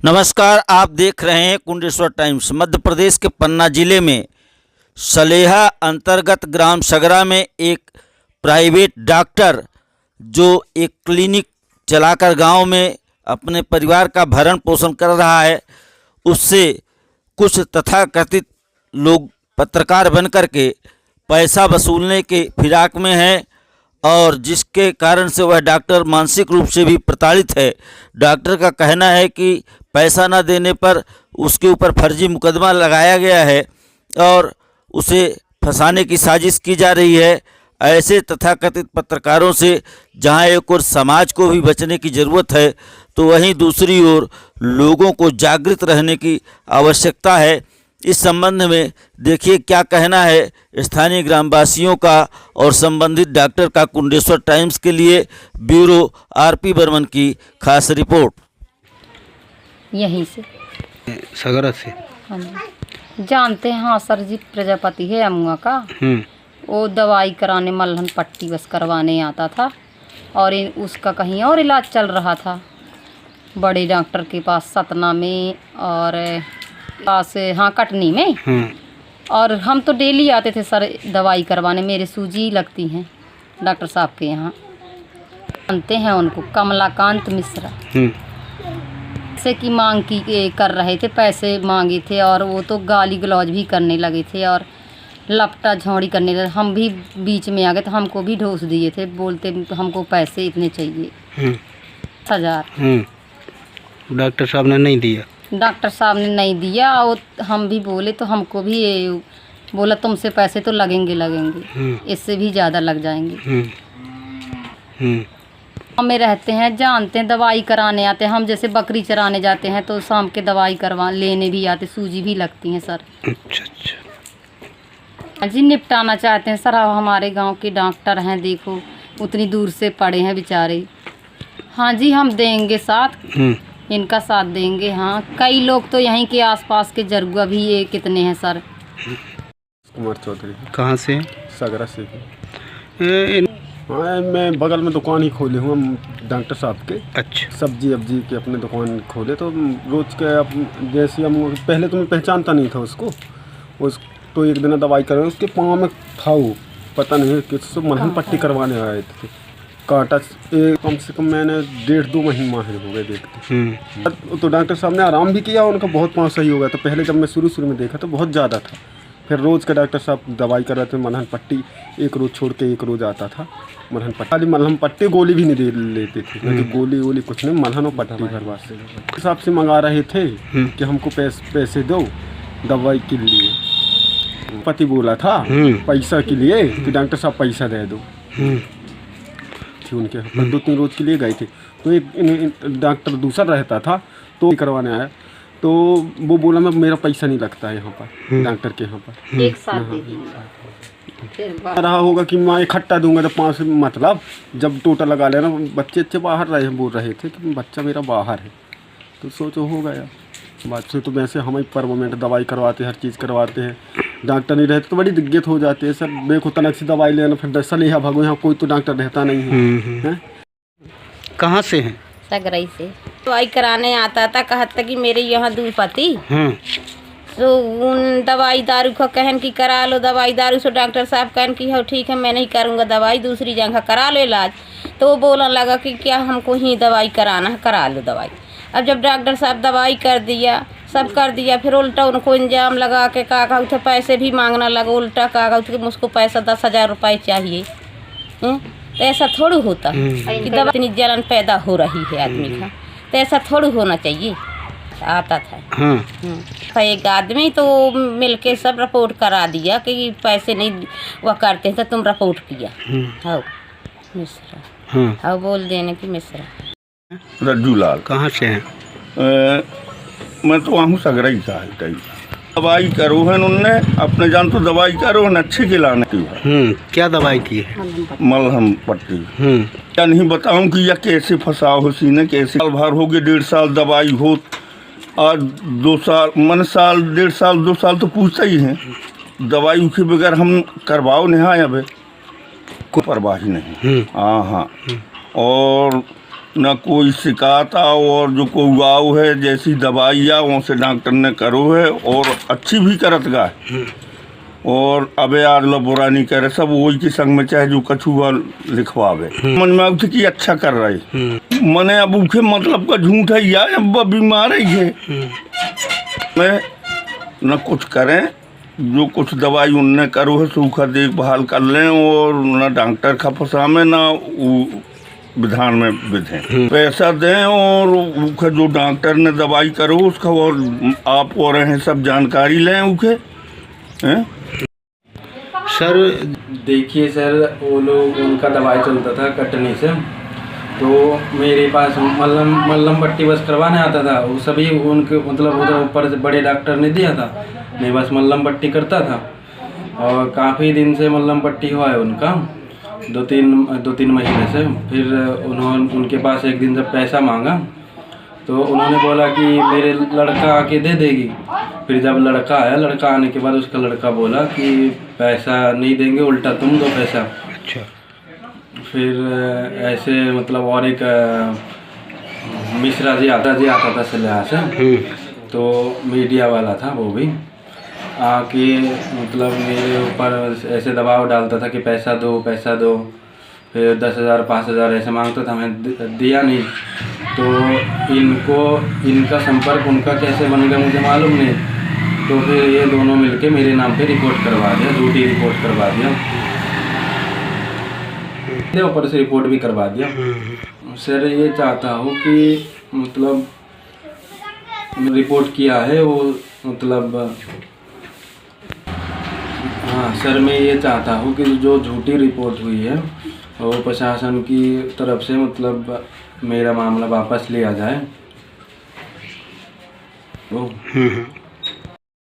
नमस्कार, आप देख रहे हैं कुंडेश्वर टाइम्स। मध्य प्रदेश के पन्ना जिले में सलेहा अंतर्गत ग्राम सगरा में एक प्राइवेट डॉक्टर जो एक क्लिनिक चलाकर गांव में अपने परिवार का भरण पोषण कर रहा है, उससे कुछ तथाकथित लोग पत्रकार बनकर के पैसा वसूलने के फिराक में हैं और जिसके कारण से वह डॉक्टर मानसिक रूप से भी प्रताड़ित है। डॉक्टर का कहना है कि पैसा न देने पर उसके ऊपर फर्जी मुकदमा लगाया गया है और उसे फंसाने की साजिश की जा रही है। ऐसे तथाकथित पत्रकारों से जहां एक ओर समाज को भी बचने की ज़रूरत है, तो वहीं दूसरी ओर लोगों को जागृत रहने की आवश्यकता है। इस संबंध में देखिए क्या कहना है स्थानीय ग्रामवासियों का और संबंधित डॉक्टर का। कुंडेश्वर टाइम्स के लिए ब्यूरो आरपी बर्मन की खास रिपोर्ट। यहीं से सगरा से हाँ जी। जानते हैं, हाँ सर जी, प्रजापति है अमुआ का। वो दवाई कराने मलहन पट्टी बस करवाने आता था और उसका कहीं और इलाज चल रहा था बड़े डॉक्टर के पास, सतना में और पास हाँ कटनी में। और हम तो डेली आते थे सर दवाई करवाने, मेरे सूजी लगती हैं डॉक्टर साहब के यहाँ। जानते हैं उनको, कमलाकांत मिश्रा से की मांग की कर रहे थे, पैसे मांगे थे और वो तो गाली गलौज भी करने लगे थे और लपटा झोड़ी करने लगे। हम भी बीच में आ गए तो हमको भी ढोस दिए थे, बोलते हमको पैसे इतने चाहिए 1000। डॉक्टर साहब ने नहीं दिया। डॉक्टर साहब ने नहीं दिया और हम भी बोले तो हमको भी बोला तुमसे पैसे तो लगेंगे, इससे भी ज़्यादा लग जाएंगे। में रहते हैं, जानते हैं, दवाई कराने आते हैं। हम जैसे बकरी चराने जाते हैं तो शाम के दवाई करवा लेने भी आते, सूजी भी लगती हैं सर। अच्छा जी, निपटाना चाहते हैं सर। अब हमारे गांव के डॉक्टर हैं, देखो उतनी दूर से पड़े हैं बेचारे। हाँ जी, हम देंगे साथ, इनका साथ देंगे। हाँ, कई लोग तो यहीं के आसपास के जरगुआ भी ये कितने हैं सर। कुमार चौधरी। कहाँ से? सगरा से। हाँ, मैं बगल में दुकान ही खोले हूँ डॉक्टर साहब के। अच्छा। सब्जी अब्जी के अपने दुकान खोले तो रोज़ के जैसे हम पहले तो मैं पहचानता नहीं था उसको। तो एक दिन दवाई कर रहे उसके पाँव में था, वो पता नहीं किससे मलहम पट्टी करवाने आए थे। कांटा कम से कम मैंने 1.5-2 महीने हो गए देखते। तो डॉक्टर साहब ने आराम भी किया, उनका बहुत पाँव सही हो गया। तो पहले जब मैं शुरू में देखा तो बहुत ज़्यादा था। फिर रोज़ का डॉक्टर साहब दवाई कर रहे थे, मलहम पट्टी एक रोज़ छोड़ के एक रोज़ आता था। मलहम पट्टी, खाली मलहम पट्टी, गोली भी नहीं दे लेते थे। तो गोली कुछ नहीं, मलहम और पट्टी भरवा से हिसाब से मंगा रहे थे कि हमको पैसे दो दवाई के लिए। पति बोला था पैसा के लिए कि डॉक्टर साहब पैसा दे दो। उनके 2-3 रोज़ के लिए गए थे। तो एक डॉक्टर दूसरा रहता था तो करवाने आया, तो वो बोला मैं मेरा पैसा नहीं लगता है यहाँ पर डॉक्टर के यहाँ पर। एक साथ रहा होगा कि मैं इकट्ठा दूंगा तो 5 मतलब जब टोटल लगा लेना। बच्चे बाहर बोल रहे थे कि बच्चा मेरा बाहर है, तो सोचो हो गया बात से। तो वैसे हम परमानेंट दवाई करवाते हैं, हर चीज़ करवाते हैं। डॉक्टर नहीं रहते तो बड़ी दिक्कत हो जाती है सर। देखो तनक सी दवाई लेना, फिर सलेहा भागो, यहाँ कोई तो डॉक्टर रहता नहीं है। कहाँ से हैं? सगराई से दवाई कराने आता था, कहता कि मेरे यहाँ दूर पति तो उन दवाई दारू को कहन की करा लो दवाई दारू से। डॉक्टर साहब कहन की हो ठीक है मैं नहीं करूँगा दवाई, दूसरी जगह करा लो इलाज। तो वो बोलने लगा कि क्या हमको ही दवाई कराना है, करा लो दवाई। अब जब डॉक्टर साहब दवाई कर दिया, सब कर दिया, फिर उल्टा उनको इंजाम लगा के कहा उठे पैसे भी मांगना लगा। उल्टा कहा कि मुझको पैसा 10,000 रुपये चाहिए। तो ऐसा थोड़ी होता कि दवा इतनी जलन पैदा हो रही है आदमी का, तो ऐसा थोड़ी होना चाहिए। आता था तो एक आदमी तो मिलके सब रिपोर्ट करा दिया कि पैसे नहीं वह करते हैं, तो तुम रिपोर्ट किया। हाँ मिश्रा, हाँ बोल देने की मिश्रा। रज्जू लाल। कहाँ से हैं? मैं तो वहाँ सगरा ही था। दवाई करो है उनने अपने जान तो दवाई करो है अच्छे खिलाने की। क्या दवाई की है? मलहम पट्टी। क्या नहीं बताऊँ कि यह कैसे फंसा हो सीने, कैसे साल भर हो गए, 1.5 साल दवाई हो, आज 2 साल मन साल 1.5 साल 2 साल तो पूछता ही है। दवाई के बगैर हम करवाओ नहीं अब कोई परवाह ही नहीं। हाँ और ना कोई शिकायत आओ, और जो कोई आओ है जैसी दवाई आओ उनसे डॉक्टर ने करो है और अच्छी भी करत गा। और अबे यार लो बुरा नहीं करे, सब वही के संग में चाहे जो कछुआ लिखवावे मन में अब कि अच्छा कर रही मने अब उनके मतलब का झूठ है या अब बीमार है मैं न कुछ करें, जो कुछ दवाई उनने करो है सूखा देखभाल कर लें और न डॉक्टर का फंसामे ना विधान में विधें, पैसा दें और उसका जो डॉक्टर ने दवाई करो उसका और आप और हैं सब जानकारी लें उनके हैं। सर देखिए सर, वो लोग उनका दवाई चलता था कटनी से, तो मेरे पास मल्लम पट्टी बस करवाने आता था। वो सभी उनके मतलब उधर ऊपर से बड़े डॉक्टर ने दिया था, मैं बस मल्लम पट्टी करता था। और काफ़ी दिन से मल्लम पट्टी हुआ है उनका, दो तीन महीने से। फिर उनके पास एक दिन जब पैसा मांगा तो उन्होंने बोला कि मेरे लड़का आके दे देगी। फिर जब लड़का आया, लड़का आने के बाद उसका लड़का बोला कि पैसा नहीं देंगे, उल्टा तुम दो पैसा। अच्छा। फिर ऐसे मतलब और एक मिश्रा जी आता था सलाह से, तो मीडिया वाला था वो भी आके मतलब मेरे ऊपर ऐसे दबाव डालता था कि पैसा दो। फिर 10,000 5,000 ऐसे मांगता था, मैं दिया नहीं। तो इनका संपर्क उनका कैसे बन गया मुझे मालूम नहीं। तो फिर ये दोनों मिलके मेरे नाम पे रिपोर्ट करवा दिया, झूठी रिपोर्ट करवा दिया, ऊपर से रिपोर्ट भी करवा दिया। सर ये चाहता हूँ कि मतलब रिपोर्ट किया है वो मतलब, हाँ सर मैं ये चाहता हूँ कि जो झूठी रिपोर्ट हुई है वो प्रशासन की तरफ से मतलब मेरा मामला वापस लिया जाए।